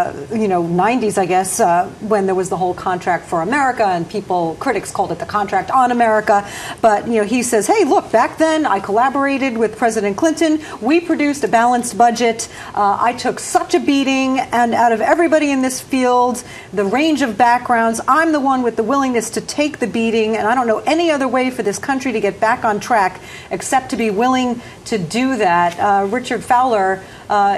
90s, I guess, when there was the whole Contract for America, and critics called it the Contract on America. But, he says, hey, look, back then I collaborated with President Clinton. We produced a balanced budget. I took such a beating, and out of everybody in this field, the range of backgrounds, I'm the one with the willingness to take the beating, and I don't know any other way for this country to get back on track except to be willing to do that. Richard Fowler,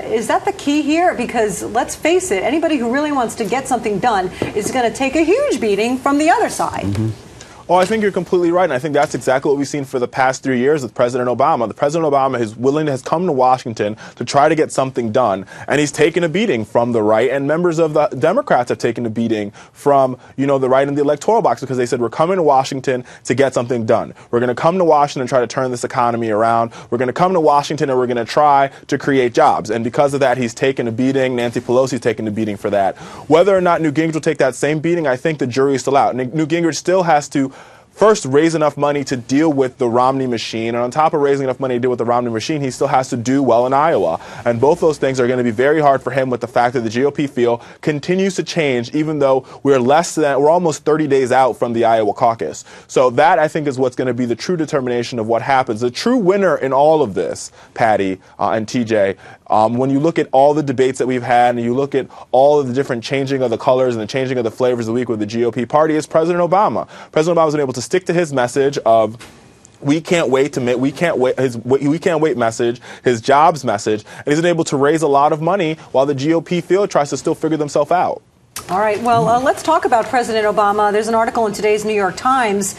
is that the key here? Because let's face it, anybody who really wants to get something done is going to take a huge beating from the other side. Mm-hmm. Oh, I think you're completely right, and I think that's exactly what we've seen for the past 3 years with President Obama. The President Obama has come to Washington to try to get something done, and he's taken a beating from the right, and members of the Democrats have taken a beating from, the right in the electoral box, because they said, we're coming to Washington to get something done. We're going to come to Washington and try to turn this economy around. We're going to come to Washington and we're going to try to create jobs. And because of that, he's taken a beating. Nancy Pelosi's taken a beating for that. Whether or not Newt Gingrich will take that same beating, I think the jury is still out. Newt Gingrich still has to first raise enough money to deal with the Romney machine, and on top of raising enough money to deal with the Romney machine, he still has to do well in Iowa. And both those things are going to be very hard for him with the fact that the GOP field continues to change, even though we're almost 30 days out from the Iowa caucus. So that, I think, is what's going to be the true determination of what happens. The true winner in all of this, Patty and TJ, when you look at all the debates that we've had and you look at all of the different changing of the colors and the changing of the flavors of the week with the GOP party, is President Obama. President Obama was able to stick to his message of we can't wait message, his jobs message, and he's been able to raise a lot of money while the GOP field tries to still figure themselves out. All right, well, let's talk about President Obama. There's an article in today's New York Times